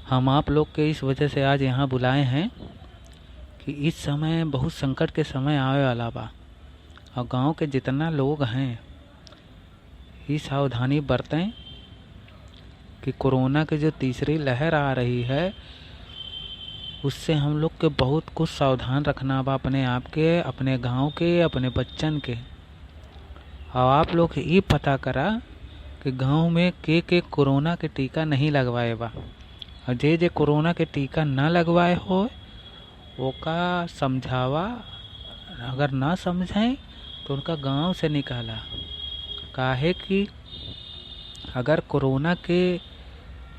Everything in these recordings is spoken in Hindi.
हम आप लोग के इस वजह से आज यहाँ बुलाए हैं कि इस समय बहुत संकट के समय आवे वाला बा और गांव के जितना लोग हैं ये सावधानी बरतें कि कोरोना की जो तीसरी लहर आ रही है उससे हम लोग के बहुत कुछ सावधान रखना बा, अपने आप के, अपने गांव के, अपने बच्चन के। और आप लोग ये पता करा कि गांव में के कोरोना के टीका नहीं लगवाए बा, और जे कोरोना के टीका ना लगवाए हो ओका समझावा, अगर ना समझें तो उनका गांव से निकाला। काहे कि अगर कोरोना के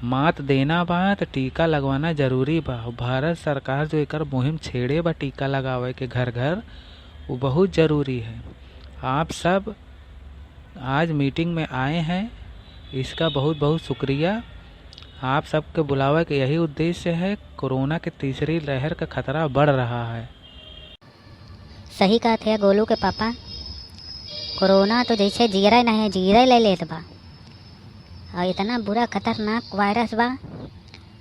मात देना बा तो टीका लगवाना जरूरी बा। भारत सरकार जो एकर मुहिम छेड़े बा टीका लगावे के घर घर, वो बहुत ज़रूरी है। आप सब आज मीटिंग में आए हैं, इसका बहुत बहुत शुक्रिया। आप सबके बुलावे के यही उद्देश्य है, कोरोना के तीसरी लहर का खतरा बढ़ रहा है। सही कहा थे गोलू के पापा, कोरोना तो जैसे जीरा नहीं जीरा ले लेत बा, और इतना बुरा खतरनाक वायरस बा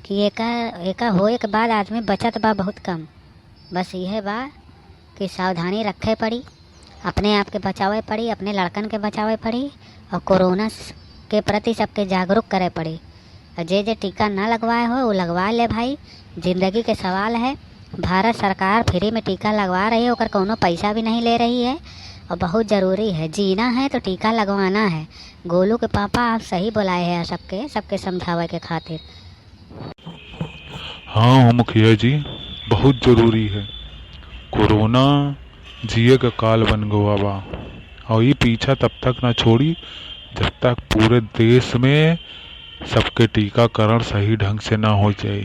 कि एका होए के बाद आदमी बचत बा बहुत कम। बस यह बा कि सावधानी रखे पड़ी, अपने आप के बचावे पड़ी, अपने लड़कन के बचावे पड़ी, और कोरोना के प्रति सबके जागरूक करे पड़ी। और जे टीका ना लगवाए हो वो लगवा ले भाई, ज़िंदगी के सवाल है। भारत सरकार फ्री में टीका लगवा रही है, ओकर कोनो पैसा भी नहीं ले रही है, और बहुत ज़रूरी है, जीना है तो टीका लगवाना है। गोलू के पापा आप सही बुलाए हैं सबके समझावे के खातिर। हाँ मुखिया जी, बहुत ज़रूरी है। कोरोना जिए का काल बन गवा बा, और ये पीछा तब तक ना छोड़ी जब तक पूरे देश में सबके टीकाकरण सही ढंग से ना हो जाए।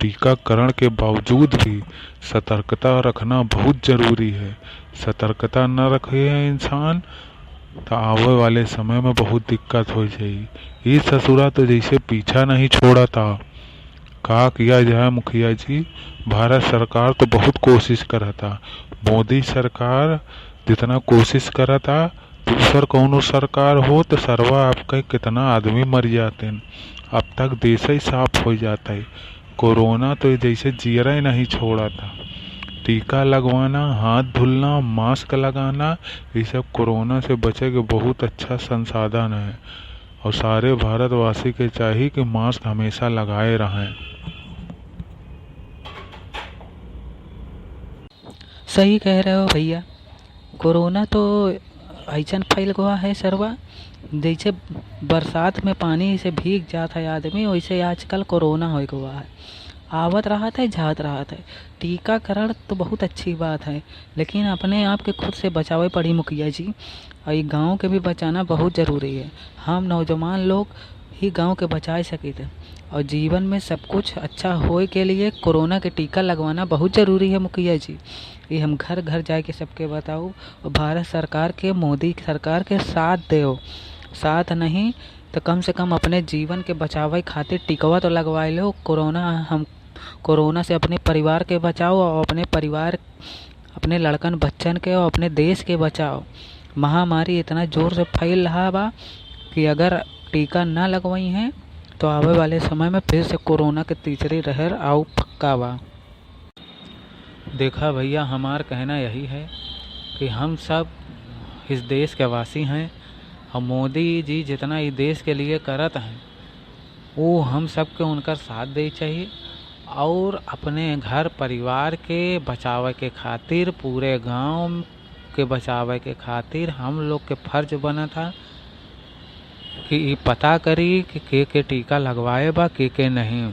टीकाकरण के बावजूद भी सतर्कता रखना बहुत ज़रूरी है। सतर्कता न रखे इंसान तो आवे वाले समय में बहुत दिक्कत हो जाएगी। ये ससुरा तो जैसे पीछा नहीं छोड़ा था। का किया जाए मुखिया जी, भारत सरकार तो बहुत कोशिश करा था। मोदी सरकार जितना कोशिश करा था, दूसर कौनो सरकार हो तो सरवा आपका कितना आदमी मर जाते हैं। अब तक देश ही साफ हो जाता है। कोरोना तो जैसे जीरा ही नहीं छोड़ा था। टीका लगवाना, हाथ धुलना, मास्क लगाना, ये सब कोरोना से बचे के बहुत अच्छा संसाधन है। और सारे भारतवासी के चाहिए कि मास्क हमेशा लगाए रहें। सही कह रहे हो भैया, कोरोना तो ऐसा फैल गया है सरवा, जैसे बरसात में पानी से भीग जाता है आदमी, वैसे आजकल कोरोना हो गया है। आवत रहा था, जात रहा था। टीकाकरण तो बहुत अच्छी बात है, लेकिन अपने आप के खुद से बचावे पड़ी मुखिया जी, और ये गाँव के भी बचाना बहुत ज़रूरी है। हम नौजवान लोग ही गांव के बचा सके थे, और जीवन में सब कुछ अच्छा होए के लिए कोरोना के टीका लगवाना बहुत ज़रूरी है मुखिया जी। ये हम घर घर जाए के सबके बताओ, और भारत सरकार के, मोदी सरकार के साथ दो, साथ नहीं तो कम से कम अपने जीवन के बचावे खातिर टीकवा तो लगवा लो। कोरोना से अपने परिवार के बचाओ, और अपने परिवार, अपने लड़कन बच्चन के, और अपने देश के बचाओ। महामारी इतना ज़ोर से फैल रहा बा कि अगर टीका ना लगवाई हैं तो आवे वाले समय में फिर से कोरोना के तीसरी लहर आओ पक्का बा। देखा भैया, हमार कहना यही है कि हम सब इस देश के वासी हैं, और मोदी जी जितना इस देश के लिए करत हैं वो हम सब के उनका साथ दे चाहिए। और अपने घर परिवार के बचावे के खातिर, पूरे गांव के बचावे के खातिर हम लोग के फर्ज बना था कि ये पता करी कि के टीका लगवाए बा के नहीं।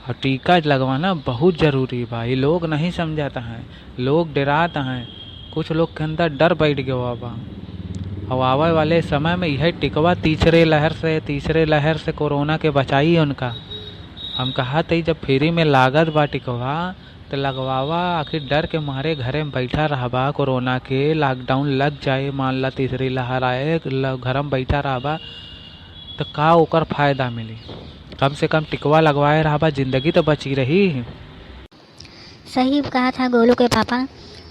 और टीका लगवाना बहुत ज़रूरी बा, ये लोग नहीं समझाता हैं, लोग डराते हैं, कुछ लोग के अंदर डर बैठ गया बा। और आवे वाले समय में यह टिकवा तीसरे लहर से कोरोना के बचाई उनका। हम कहा थे जब फ्री में लागत बा टिकवा तो लगवावा, आखिर डर के मारे घरे में बैठा रहबा, कोरोना के लॉकडाउन लग जाए, मान ला तीसरी लहर आए, घर में बैठा रहबा तो का ओकर फायदा मिली। कम से कम टिकवा लगवाए रहबा, जिंदगी तो बची रही। सही कहा था गोलू के पापा।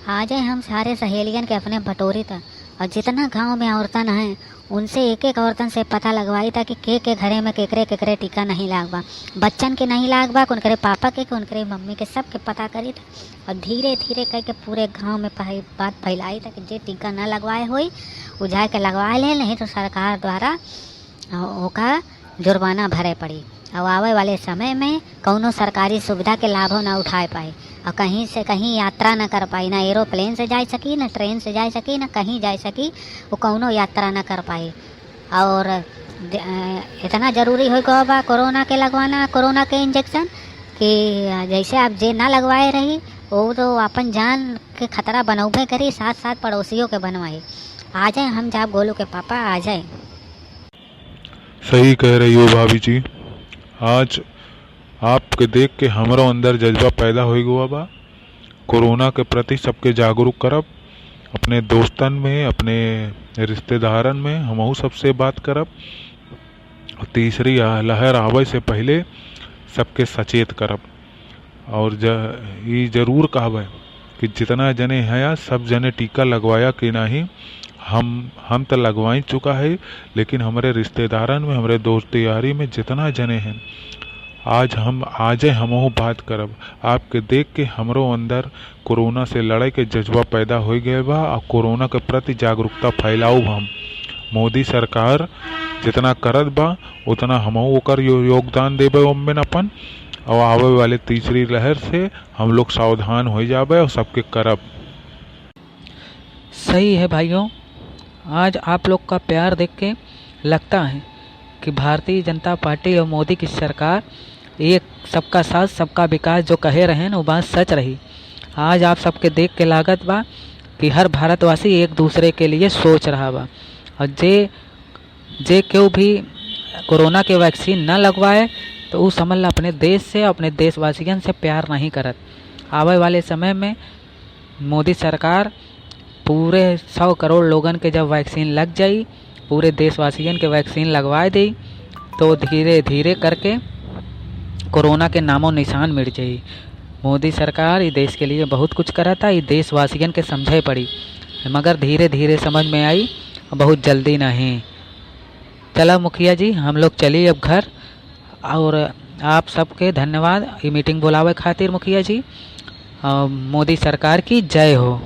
आ जाए हम सारे सहेलियन के अपने बटोरी था, और जितना गांव में औरतन हैं उनसे एक एक औरतन से पता लगवाई था कि के घरे में केकरे केकरे टीका नहीं लागबा, बच्चन के नहीं लागबा, उनकरे पापा के उनकरे मम्मी के सबके पता करी था। और धीरे धीरे करके पूरे गांव में बात फैलाई था कि जे टीका न लगवाए हुई वो जाए के लगवा ले, नहीं तो सरकार द्वारा ओका जुर्माना भरे पड़ी और आवे वाले समय में कौनो सरकारी सुविधा के लाभ न उठाए पाए और कहीं से कहीं यात्रा न कर पाई, ना एरोप्लेन से जा सकी, ना ट्रेन से जा सकी, ना कहीं जा सकी, वो कौनो यात्रा न कर पाई। और इतना ज़रूरी हो गया बा कोरोना के लगवाना, कोरोना के इंजेक्शन, कि जैसे आप जे ना लगवाए रही वो तो अपन जान के खतरा बनौबे करी, साथ साथ पड़ोसियों के बनवाए। आ जाए हम जब गोलू के पापा आ जाए। सही कह रही हो भाभी जी। आज आपके देख के हमारो अंदर जज्बा पैदा हो गया बा कोरोना के प्रति सबके जागरूक करब, अपने दोस्तन में, अपने रिश्तेदारन में हमहू सबसे बात करब, तीसरी लहर आवे से पहले सबके सचेत करब। और ये जरूर कहब कि जितना जने हैं सब जने टीका लगवाया कि नहीं, हम तो लगवाई चुका है, लेकिन हमारे रिश्तेदारन में, हमारे दोस्त यारी में जितना जने हैं आज हमहू बात करब। आपके देख के हमरो अंदर कोरोना से लड़ाई के जज्बा पैदा हो गए बा और कोरोना के प्रति जागरूकता फैलाऊ हम। मोदी सरकार जितना करत बा उतना हमहू ओकर योगदान देबे ओमें अपन, और आवे वाले तीसरी लहर से हम लोग सावधान हो जाबे और सबके करब। सही है भाइयों, आज आप लोग का प्यार देख के लगता है कि भारतीय जनता पार्टी और मोदी की सरकार एक सबका साथ सबका विकास जो कहे रहे हैं वो बात सच रही। आज आप सबके देख के लागत बा कि हर भारतवासी एक दूसरे के लिए सोच रहा बा, और जे क्यों भी कोरोना के वैक्सीन न लगवाए तो वो समझ ला अपने देश से, अपने देशवासियों से प्यार नहीं करत। आवे वाले समय में मोदी सरकार पूरे 100 करोड़ लोगन के जब वैक्सीन लग जाई, पूरे देशवासियों के वैक्सीन लगवा दी, तो धीरे धीरे करके कोरोना के नामो निशान मिट जाई। मोदी सरकार ये देश के लिए बहुत कुछ करा था, ये देशवासियों के समझे पड़ी, मगर धीरे धीरे समझ में आई, बहुत जल्दी नहीं। चला मुखिया जी, हम लोग चलिए अब घर। और आप सबके धन्यवाद ये मीटिंग बुलावे खातिर मुखिया जी। मोदी सरकार की जय हो।